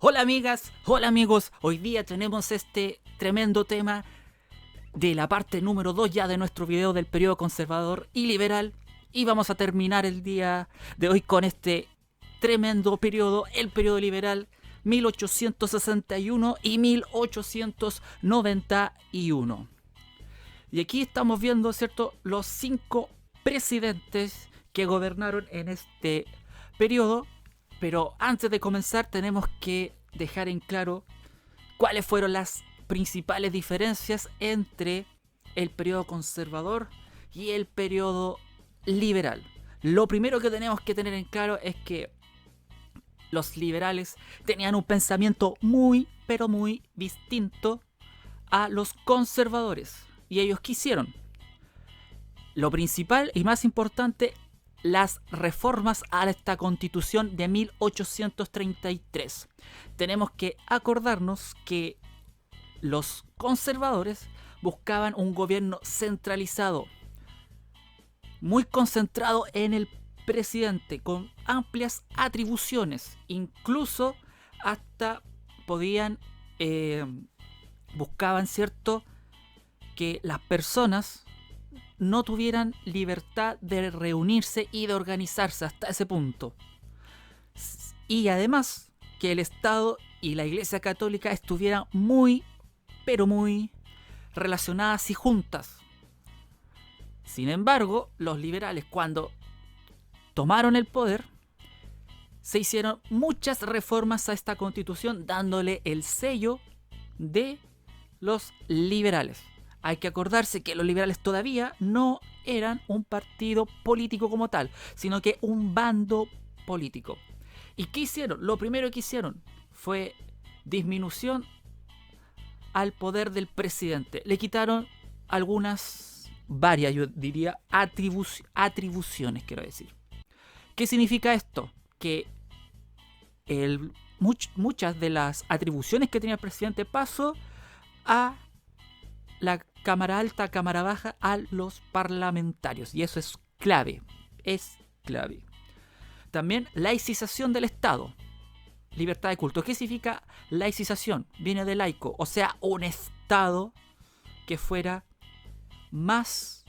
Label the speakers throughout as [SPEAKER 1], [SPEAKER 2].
[SPEAKER 1] Hola amigas, hola amigos, hoy día tenemos este tremendo tema de la parte número 2 ya de nuestro video del periodo conservador y liberal y vamos a terminar el día de hoy con este tremendo periodo, el periodo liberal 1861 y 1891. Y aquí estamos viendo, ¿cierto?, los 5 presidentes que gobernaron en este periodo. Pero antes de comenzar tenemos que dejar en claro cuáles fueron las principales diferencias entre el periodo conservador y el periodo liberal. Lo primero que tenemos que tener en claro es que los liberales tenían un pensamiento muy, pero muy distinto a los conservadores. Y ellos quisieron. Lo principal y más importante, las reformas a esta Constitución de 1833. Tenemos que acordarnos que los conservadores buscaban un gobierno centralizado, muy concentrado en el presidente, con amplias atribuciones, incluso hasta buscaban, ¿cierto?, que las personas no tuvieran libertad de reunirse y de organizarse hasta ese punto. Y además que el Estado y la Iglesia Católica estuvieran muy, pero muy relacionadas y juntas. Sin embargo, los liberales, cuando tomaron el poder, se hicieron muchas reformas a esta Constitución dándole el sello de los liberales. Hay que acordarse que los liberales todavía no eran un partido político como tal, sino que un bando político. ¿Y qué hicieron? Lo primero que hicieron fue disminución al poder del presidente. Le quitaron varias, yo diría, atribuciones, quiero decir. ¿Qué significa esto? Que muchas de las atribuciones que tenía el presidente pasó a la Cámara Alta, Cámara Baja, a los parlamentarios. Y eso es clave. Es clave. También laicización del Estado. Libertad de culto. ¿Qué significa laicización? Viene de laico. O sea, un Estado que fuera más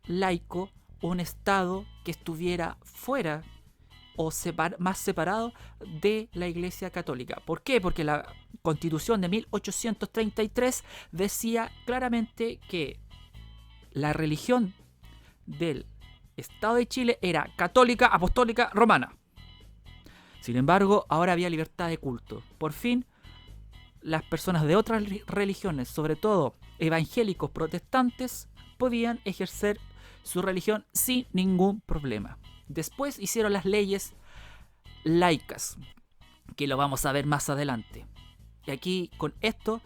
[SPEAKER 1] laico. Un Estado que estuviera fuera o más separado de la Iglesia Católica. ¿Por qué? Porque la Constitución de 1833 decía claramente que la religión del Estado de Chile era católica, apostólica, romana. Sin embargo, ahora había libertad de culto. Por fin, las personas de otras religiones, sobre todo evangélicos, protestantes, podían ejercer su religión sin ningún problema. Después hicieron las leyes laicas, que lo vamos a ver más adelante. Y aquí con esto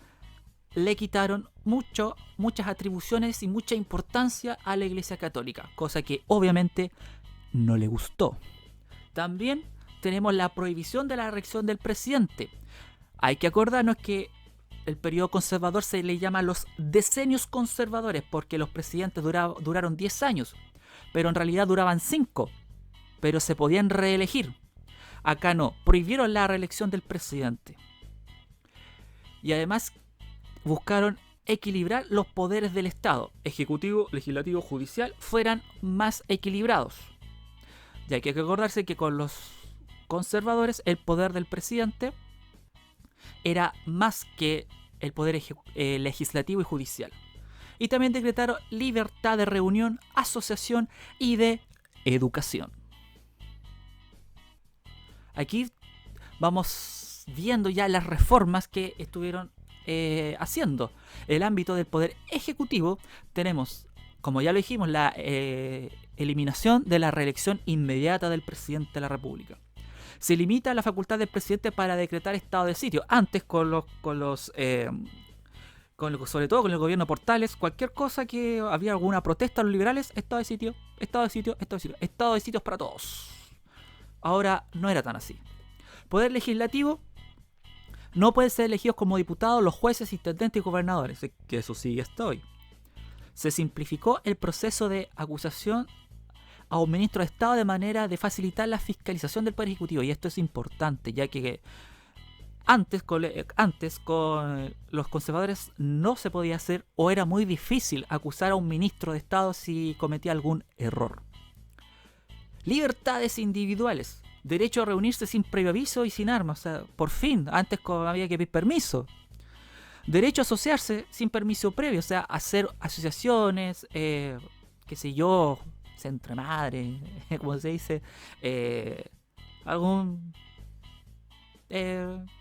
[SPEAKER 1] le quitaron muchas atribuciones y mucha importancia a la Iglesia Católica, cosa que obviamente no le gustó. También tenemos la prohibición de la reelección del presidente. Hay que acordarnos que el periodo conservador se le llama los decenios conservadores porque los presidentes duraron 10 años, pero en realidad duraban 5. Pero se podían reelegir. Acá no, prohibieron la reelección del presidente. Y además buscaron equilibrar los poderes del Estado, ejecutivo, legislativo, judicial, fueran más equilibrados. Y hay que acordarse que con los conservadores el poder del presidente era más que el poder legislativo y judicial. Y también decretaron libertad de reunión, asociación y de educación. Aquí vamos viendo ya las reformas que estuvieron haciendo. En el ámbito del poder ejecutivo tenemos, como ya lo dijimos, la eliminación de la reelección inmediata del presidente de la República. Se limita la facultad del presidente para decretar estado de sitio. Antes sobre todo con el gobierno Portales, cualquier cosa que había alguna protesta a los liberales, estado de sitio, estado de sitio, estado de sitio, estado de sitios para todos. Ahora no era tan así. Poder legislativo no pueden ser elegidos como diputados los jueces, intendentes y gobernadores, que eso sigue hasta hoy. Se simplificó el proceso de acusación a un ministro de Estado de manera de facilitar la fiscalización del Poder Ejecutivo. Y esto es importante, ya que antes con los conservadores no se podía hacer o era muy difícil acusar a un ministro de Estado si cometía algún error. Libertades individuales. Derecho a reunirse sin previo aviso y sin armas. O sea, por fin, antes había que pedir permiso. Derecho a asociarse sin permiso previo. O sea, hacer asociaciones, qué sé yo, centro madre, como se dice, algún...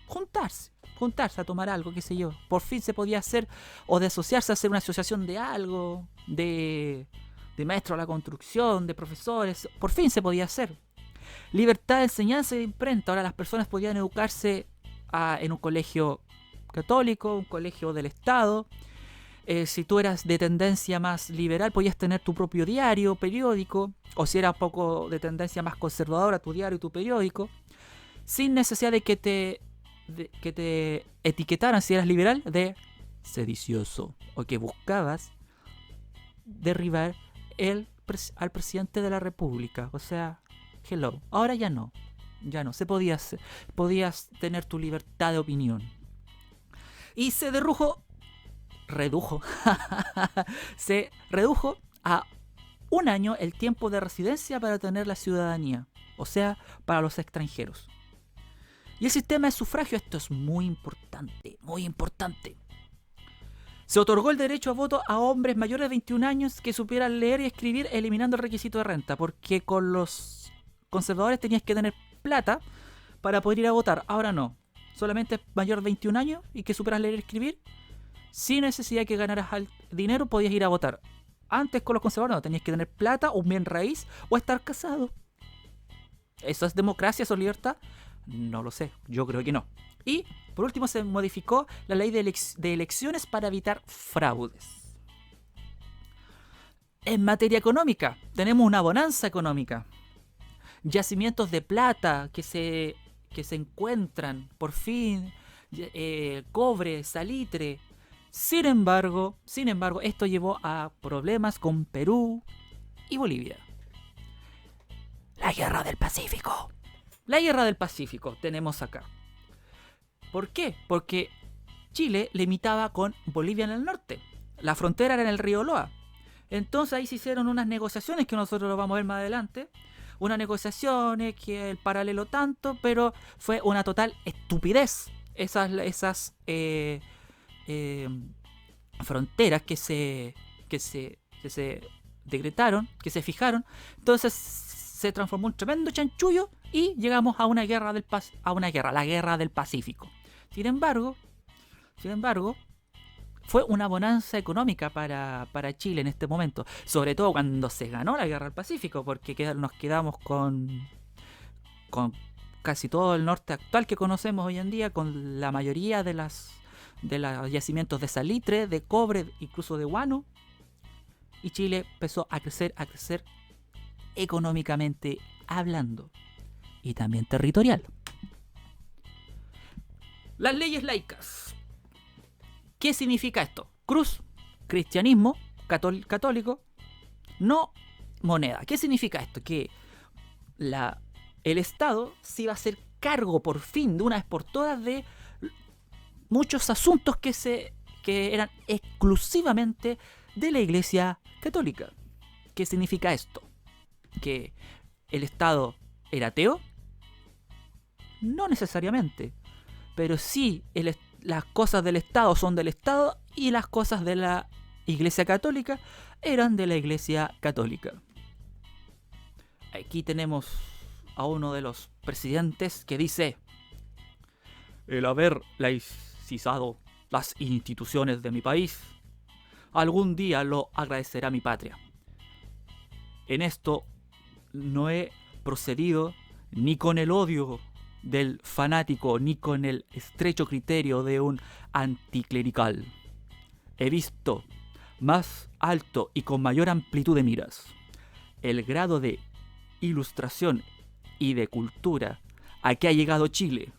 [SPEAKER 1] juntarse a tomar algo, qué sé yo. Por fin se podía hacer, o de asociarse a hacer una asociación de algo, de maestros a la construcción, de profesores, por fin se podía hacer. Libertad de enseñanza y de imprenta. Ahora las personas podían educarse en un colegio católico, un colegio del Estado. Si tú eras de tendencia más liberal, podías tener tu propio diario, periódico, o si eras un poco de tendencia más conservadora, tu diario y tu periódico, sin necesidad de que te etiquetaran, si eras liberal, de sedicioso, o que buscabas derribar al presidente de la República. O sea, hello. Ahora ya no, se podía hacer. Podías tener tu libertad de opinión. Y se redujo a 1 año el tiempo de residencia para tener la ciudadanía, o sea, para los extranjeros. Y el sistema de sufragio, esto es muy importante, muy importante. Se otorgó el derecho a voto a hombres mayores de 21 años que supieran leer y escribir, eliminando el requisito de renta, porque con los conservadores tenías que tener plata para poder ir a votar. Ahora no, solamente mayor de 21 años y que supieras leer y escribir, sin necesidad de que ganaras dinero, podías ir a votar. Antes con los conservadores no, tenías que tener plata, un bien raíz o estar casado. ¿Eso es democracia, eso es libertad? No lo sé, yo creo que no. Y por último se modificó la ley de elecciones para evitar fraudes. En materia económica, tenemos una bonanza económica. Yacimientos de plata que se encuentran, por fin, cobre, salitre. Sin embargo, esto llevó a problemas con Perú y Bolivia. La Guerra del Pacífico. La Guerra del Pacífico tenemos acá. ¿Por qué? Porque Chile limitaba con Bolivia en el norte. La frontera era en el río Loa. Entonces ahí se hicieron unas negociaciones que nosotros lo vamos a ver más adelante. Unas negociaciones que el paralelo tanto, pero fue una total estupidez. Esas fronteras que se decretaron, que se fijaron. Entonces se transformó en un tremendo chanchullo y llegamos a una guerra la Guerra del Pacífico. Sin embargo, fue una bonanza económica para Chile en este momento, sobre todo cuando se ganó la Guerra del Pacífico, porque nos quedamos con casi todo el norte actual que conocemos hoy en día, con la mayoría de los yacimientos de salitre, de cobre, incluso de guano, y Chile empezó a crecer económicamente hablando y también territorial. Las leyes laicas. ¿Qué significa esto? Cruz, cristianismo, católico, no moneda. ¿Qué significa esto? Que el Estado se iba a hacer cargo por fin de una vez por todas de muchos asuntos que eran exclusivamente de la Iglesia Católica. ¿Qué significa esto? ¿Que el Estado era ateo? No necesariamente, pero sí las cosas del Estado son del Estado y las cosas de la Iglesia Católica eran de la Iglesia Católica. Aquí tenemos a uno de los presidentes que dice: el haber laicizado las instituciones de mi país, algún día lo agradecerá mi patria. En esto no he procedido ni con el odio del fanático ni con el estrecho criterio de un anticlerical. He visto más alto y con mayor amplitud de miras el grado de ilustración y de cultura a que ha llegado Chile.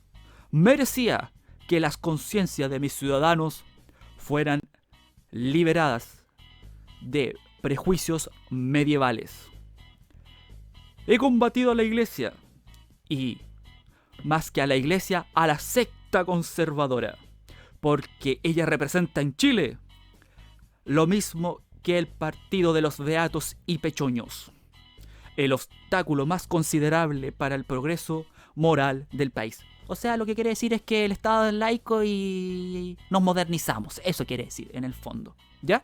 [SPEAKER 1] Merecía que las conciencias de mis ciudadanos fueran liberadas de prejuicios medievales. He combatido a la Iglesia y, más que a la Iglesia, a la secta ultraconservadora, porque ella representa en Chile lo mismo que el partido de los beatos y pechoños, el obstáculo más considerable para el progreso moral del país. O sea, lo que quiere decir es que el Estado es laico y nos modernizamos. Eso quiere decir, en el fondo, ¿ya?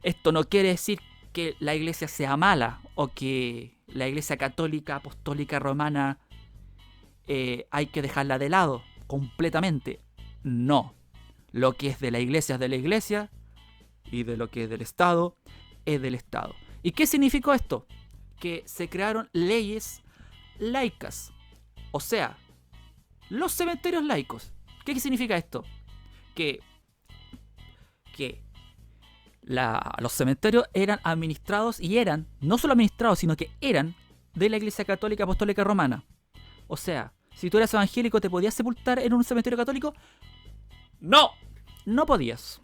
[SPEAKER 1] Esto no quiere decir que la iglesia sea mala o que la iglesia católica, apostólica, romana hay que dejarla de lado completamente. No. Lo que es de la iglesia es de la iglesia y de lo que es del Estado es del Estado. ¿Y qué significó esto? Que se crearon leyes laicas. O sea, los cementerios laicos. ¿Qué significa esto? Que los cementerios eran administrados y eran, no solo administrados, sino que eran de la Iglesia Católica Apostólica Romana. O sea, si tú eras evangélico, ¿te podías sepultar en un cementerio católico? ¡No! No podías.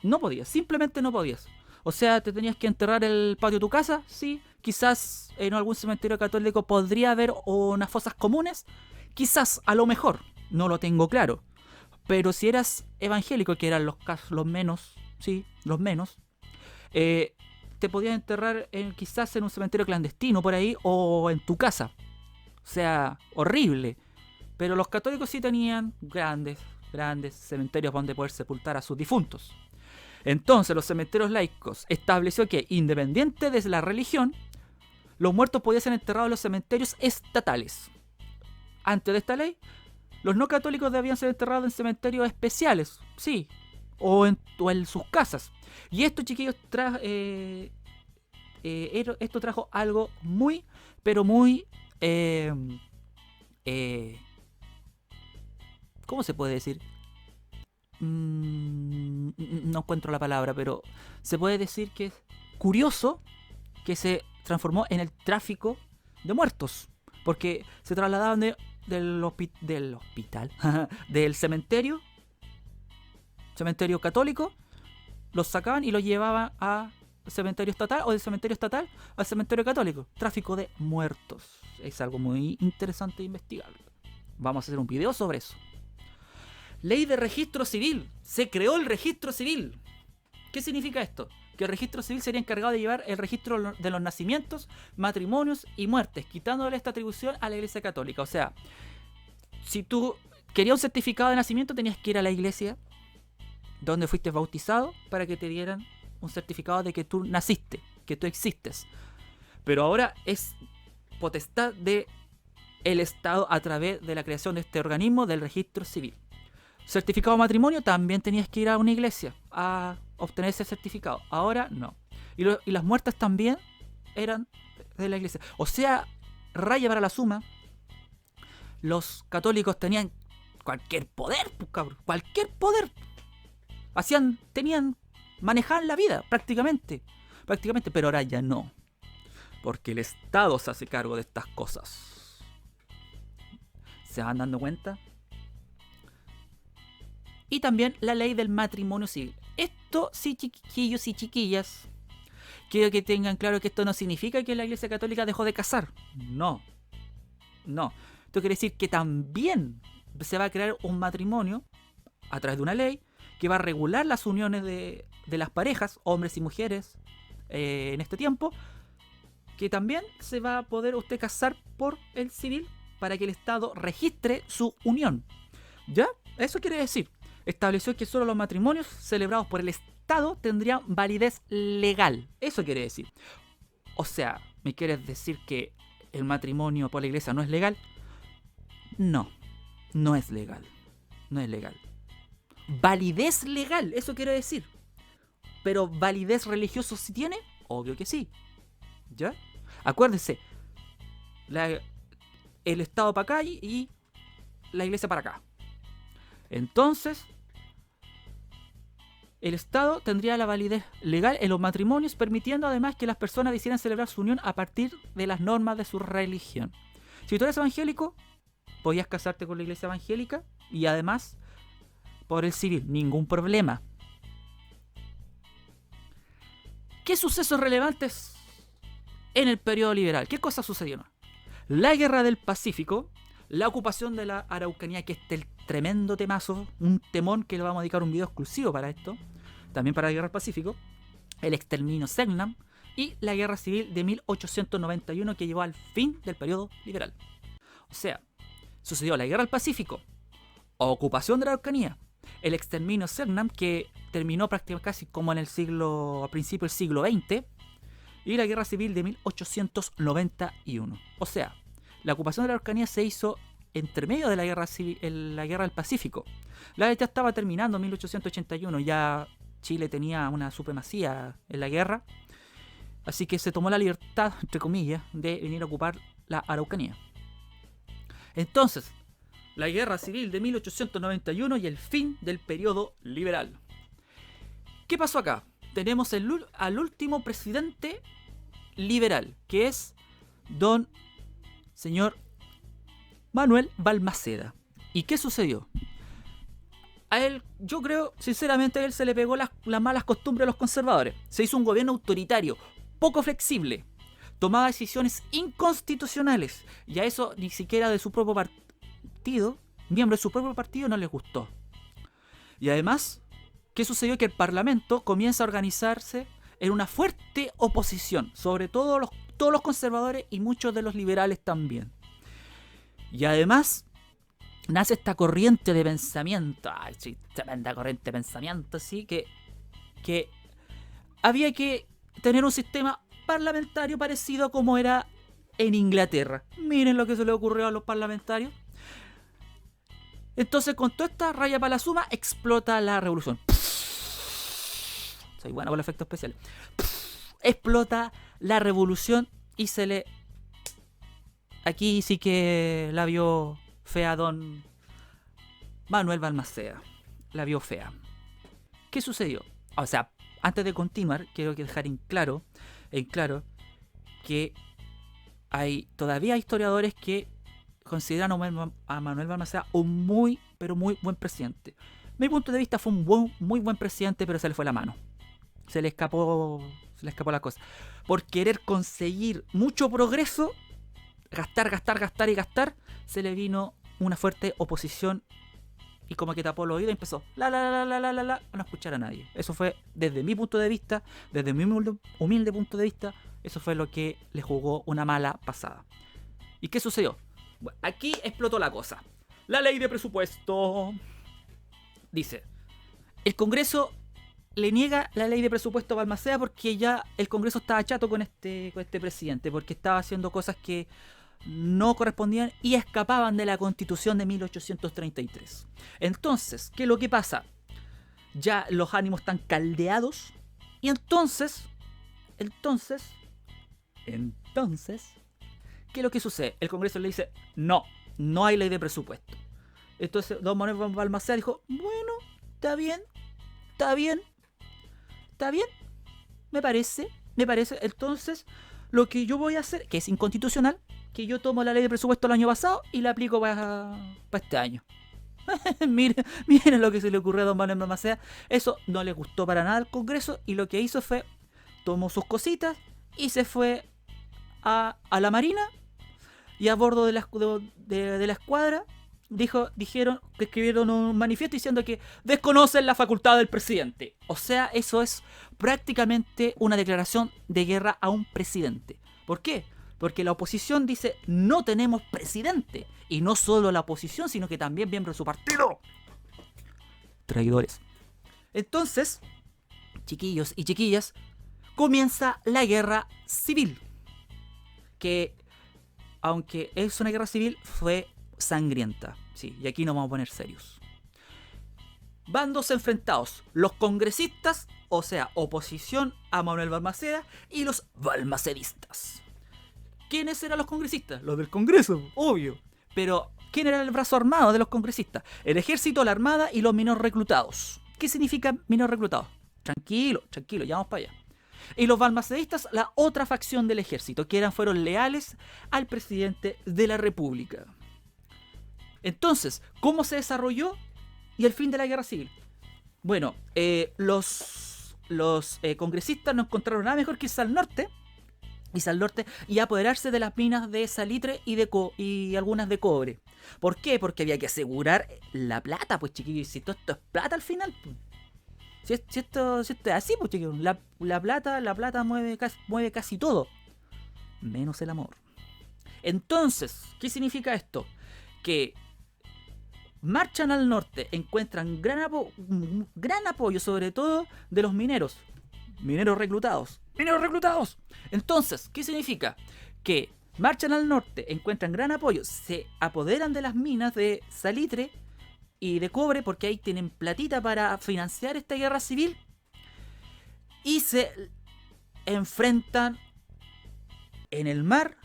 [SPEAKER 1] No podías, simplemente no podías. O sea, ¿te tenías que enterrar en el patio de tu casa? Sí. Quizás en algún cementerio católico podría haber unas fosas comunes. Quizás, a lo mejor. No lo tengo claro. Pero si eras evangélico, que eran los casos, los menos, sí, los menos, te podías enterrar quizás en un cementerio clandestino por ahí o en tu casa. O sea, horrible. Pero los católicos sí tenían grandes cementerios donde poder sepultar a sus difuntos. Entonces los cementerios laicos estableció que, independiente de la religión, los muertos podían ser enterrados en los cementerios estatales. Antes de esta ley, los no católicos debían ser enterrados en cementerios especiales, sí, o en sus casas. Y esto, chiquillos, esto trajo algo muy, pero muy... ¿cómo se puede decir? No encuentro la palabra, pero se puede decir que es curioso que se transformó en el tráfico de muertos, porque se trasladaban del hospital, del cementerio católico, los sacaban y los llevaban al cementerio estatal, o del cementerio estatal al cementerio católico. Tráfico de muertos. Es algo muy interesante e investigable. Vamos a hacer un video sobre eso. Ley de registro civil. Se creó el registro civil. ¿Qué significa esto? Que el registro civil sería encargado de llevar el registro de los nacimientos, matrimonios y muertes, quitándole esta atribución a la Iglesia Católica. O sea, si tú querías un certificado de nacimiento, tenías que ir a la iglesia donde fuiste bautizado para que te dieran un certificado de que tú naciste, que tú existes. Pero ahora es potestad del Estado a través de la creación de este organismo del registro civil. Certificado de matrimonio, también tenías que ir a una iglesia a obtener ese certificado. Ahora no. Y las muertes también eran de la iglesia. O sea, raya para la suma, los católicos tenían cualquier poder, pues, cabrón, cualquier poder. Manejaban la vida prácticamente, pero ahora ya no. Porque el Estado se hace cargo de estas cosas. ¿Se van dando cuenta? Y también la ley del matrimonio civil. Esto, sí, chiquillos y chiquillas, quiero que tengan claro que esto no significa que la Iglesia Católica dejó de casar. No. Esto quiere decir que también se va a crear un matrimonio a través de una ley que va a regular las uniones de las parejas, hombres y mujeres, en este tiempo, que también se va a poder usted casar por el civil para que el Estado registre su unión. ¿Ya? Eso quiere decir, estableció que solo los matrimonios celebrados por el Estado tendrían validez legal. Eso quiere decir. O sea, ¿me quieres decir que el matrimonio por la iglesia no es legal? No es legal. No es legal. Validez legal, eso quiere decir. Pero validez religiosa sí tiene, obvio que sí. ¿Ya? Acuérdense, el Estado para acá y la iglesia para acá. Entonces, el Estado tendría la validez legal en los matrimonios, permitiendo además que las personas decidieran celebrar su unión a partir de las normas de su religión. Si tú eres evangélico, podías casarte con la iglesia evangélica y además por el civil, ningún problema. ¿Qué sucesos relevantes en el periodo liberal? ¿Qué cosas sucedieron? La Guerra del Pacífico, la ocupación de la Araucanía, que es el tremendo temazo, un temón que le vamos a dedicar un video exclusivo para esto, también para la Guerra del Pacífico, el exterminio Selknam y la Guerra Civil de 1891 que llevó al fin del periodo liberal. O sea, sucedió la Guerra del Pacífico, ocupación de la Araucanía, el exterminio Selknam que terminó prácticamente casi como en el siglo, a principios del siglo XX, y la Guerra Civil de 1891. O sea, la ocupación de la Araucanía se hizo entre medio de la Guerra Civil, la Guerra del Pacífico. La ya estaba terminando en 1881, ya Chile tenía una supremacía en la guerra, así que se tomó la libertad, entre comillas, de venir a ocupar la Araucanía. Entonces, la Guerra Civil de 1891 y el fin del periodo liberal. ¿Qué pasó acá? Tenemos al último presidente liberal, que es don señor Manuel Balmaceda. ¿Y qué sucedió? A él, yo creo, sinceramente, a él se le pegó las malas costumbres de los conservadores. Se hizo un gobierno autoritario, poco flexible, tomaba decisiones inconstitucionales, y a eso ni siquiera de su propio partido, miembros de su propio partido, no les gustó. Y además, ¿qué sucedió? Que el Parlamento comienza a organizarse en una fuerte oposición, sobre todo todos los conservadores y muchos de los liberales también. Y además nace esta corriente de pensamiento, sí, tremenda corriente de pensamiento, así que había que tener un sistema parlamentario parecido como era en Inglaterra. Miren lo que se le ocurrió a los parlamentarios. Entonces, con toda esta raya para la suma, explota la revolución. Soy bueno con los efectos especiales. Explota la revolución y se le... Aquí sí que la vio fea don Manuel Balmaceda. La vio fea. ¿Qué sucedió? O sea, antes de continuar, quiero dejar en claro que todavía hay historiadores que consideran a Manuel Balmaceda un muy, pero muy buen presidente. Mi punto de vista fue un muy buen presidente, pero se le fue la mano. Se le escapó la cosa. Por querer conseguir mucho progreso, gastar, se le vino una fuerte oposición y como que tapó los oídos y empezó a no escuchar a nadie. Eso fue desde mi punto de vista, desde mi humilde punto de vista, eso fue lo que le jugó una mala pasada. ¿Y qué sucedió? Bueno, aquí explotó la cosa. La ley de presupuesto dice, el Congreso le niega la ley de presupuesto a Balmaceda porque ya el Congreso estaba chato con este presidente, porque estaba haciendo cosas que no correspondían y escapaban de la Constitución de 1833. Entonces, ¿qué es lo que pasa? Ya los ánimos están caldeados y entonces, ¿qué es lo que sucede? El Congreso le dice, no hay ley de presupuesto. Entonces, don Manuel Balmaceda dijo, bueno, está bien, me parece. Entonces, lo que yo voy a hacer, que es inconstitucional, que yo tomo la ley de presupuesto del año pasado y la aplico para este año. miren lo que se le ocurrió a don Manuel Balmaceda. Eso no le gustó para nada al Congreso y lo que hizo fue, tomó sus cositas y se fue a la Marina y a bordo de la escuadra dijeron que escribieron un manifiesto diciendo que desconocen la facultad del presidente. O sea, eso es prácticamente una declaración de guerra a un presidente. ¿Por qué? Porque la oposición dice no tenemos presidente. Y no solo la oposición, sino que también miembros de su partido. Traidores. Entonces, chiquillos y chiquillas, comienza la guerra civil. Que, aunque es una guerra civil, fue sangrienta. Sí, y aquí nos vamos a poner serios. Bandos enfrentados. Los congresistas, o sea, oposición a Manuel Balmaceda, y los balmacedistas. ¿Quiénes eran los congresistas? Los del Congreso, obvio. Pero, ¿quién era el brazo armado de los congresistas? El ejército, la armada y los menores reclutados. ¿Qué significa menores reclutados? Tranquilo, ya vamos para allá. Y los balmacedistas, la otra facción del ejército, que fueron leales al presidente de la República. Entonces, ¿cómo se desarrolló y el fin de la guerra civil? Bueno, los congresistas no encontraron nada mejor que irse al norte y apoderarse de las minas de salitre y algunas de cobre. ¿Por qué? Porque había que asegurar la plata, pues chiquillos. Si todo esto es plata al final, pues. Si esto es así, pues chiquillos. La plata mueve casi todo. Menos el amor. Entonces, ¿qué significa esto? Que marchan al norte, encuentran gran apoyo, sobre todo de los mineros. Mineros reclutados. Entonces, ¿qué significa? Que marchan al norte, encuentran gran apoyo, se apoderan de las minas de salitre y de cobre, porque ahí tienen platita para financiar esta guerra civil, y se enfrentan en el mar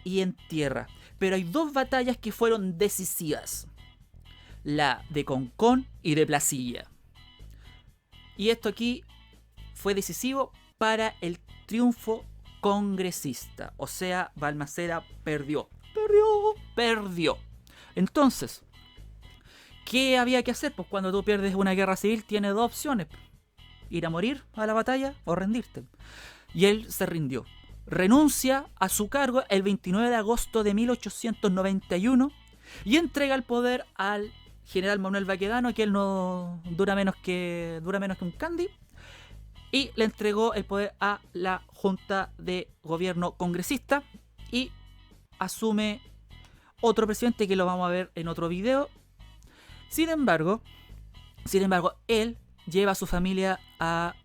[SPEAKER 1] y en tierra. Pero hay dos batallas que fueron decisivas: la de Concón y de Placilla. Y esto aquí fue decisivo para el triunfo congresista. O sea, Balmaceda perdió. Entonces, ¿qué había que hacer? Pues cuando tú pierdes una guerra civil tienes dos opciones: ir a morir a la batalla o rendirte. Y él se rindió. Renuncia a su cargo el 29 de agosto de 1891 y entrega el poder al general Manuel Baquedano, que él no dura menos que un candy, y le entregó el poder a la Junta de Gobierno congresista y asume otro presidente que lo vamos a ver en otro video. Sin embargo, él lleva a su familia a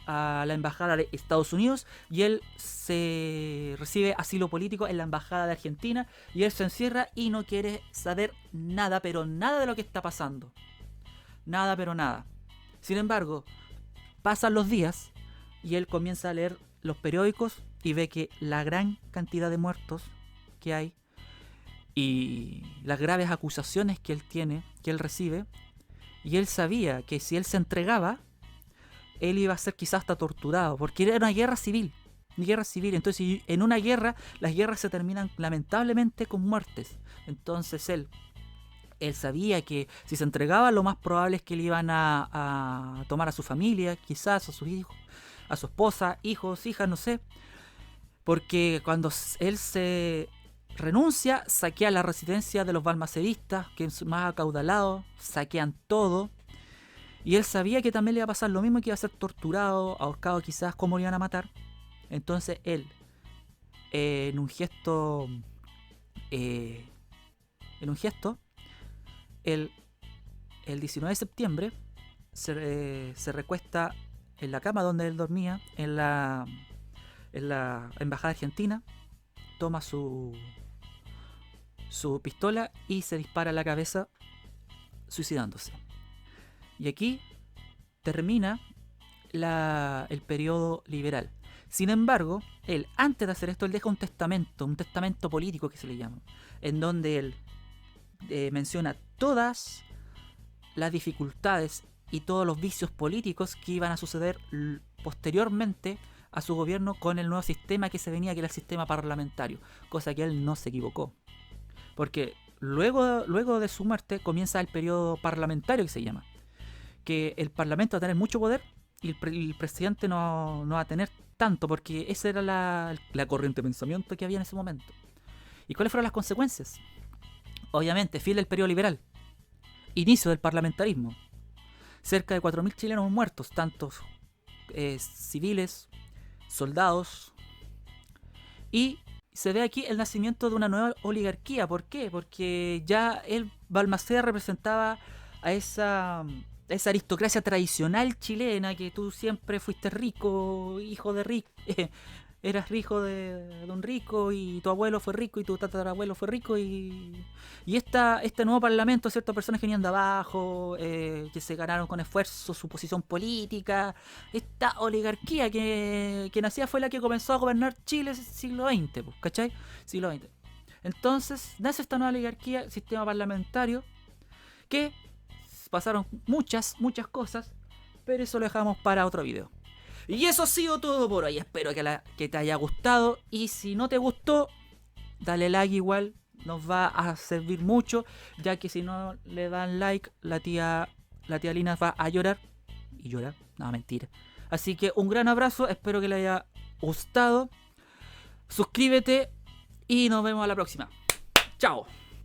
[SPEAKER 1] la embajada de Estados Unidos y él se recibe asilo político en la embajada de Argentina y él se encierra y no quiere saber nada, pero nada de lo que está pasando. Nada, pero nada. Sin embargo, pasan los días y él comienza a leer los periódicos y ve que la gran cantidad de muertos que hay y las graves acusaciones que él recibe, y él sabía que si él se entregaba, él iba a ser quizás hasta torturado, porque era una guerra civil. Entonces, en una guerra, las guerras se terminan lamentablemente con muertes. Entonces él sabía que si se entregaba, lo más probable es que le iban a tomar a su familia, quizás a sus hijos, a su esposa, hijos, hijas, no sé. Porque cuando él se renuncia, saquea la residencia de los balmacedistas, que es más acaudalado, saquean todo. Y él sabía que también le iba a pasar lo mismo, que iba a ser torturado, ahorcado quizás, cómo le iban a matar. Entonces él, en un gesto, el 19 de septiembre, se recuesta en la cama donde él dormía, en la embajada argentina, toma su pistola y se dispara en la cabeza, suicidándose. Y aquí termina el periodo liberal. Sin embargo, él, antes de hacer esto, él deja un testamento político que se le llama, en donde él menciona todas las dificultades y todos los vicios políticos que iban a suceder posteriormente a su gobierno con el nuevo sistema que se venía, que era el sistema parlamentario, cosa que él no se equivocó. Porque luego de su muerte comienza el periodo parlamentario, que se llama, que el parlamento va a tener mucho poder y el presidente no va a tener tanto, porque esa era la corriente de pensamiento que había en ese momento. ¿Y cuáles fueron las consecuencias? Obviamente, fin del periodo liberal, inicio del parlamentarismo, cerca de 4.000 chilenos muertos, tantos civiles, soldados, y se ve aquí el nacimiento de una nueva oligarquía. ¿Por qué? Porque ya Balmaceda representaba a esa aristocracia tradicional chilena, que tú siempre fuiste rico, hijo de rico, eras hijo de un rico, y tu abuelo fue rico y tu tatarabuelo fue rico, y este nuevo parlamento, ciertas personas que venían de abajo, que se ganaron con esfuerzo su posición política. Esta oligarquía que nacía fue la que comenzó a gobernar Chile siglo XX, pues, ¿cachai? Siglo XX. Entonces nace esta nueva oligarquía, sistema parlamentario, que pasaron muchas cosas, pero eso lo dejamos para otro video. Y eso ha sido todo por hoy. Espero que te haya gustado, y si no te gustó, dale like igual, nos va a servir mucho, ya que si no le dan like, la tía Lina va a llorar. Y llorar, no, mentira. Así que un gran abrazo, espero que le haya gustado. Suscríbete y nos vemos a la próxima. Chao.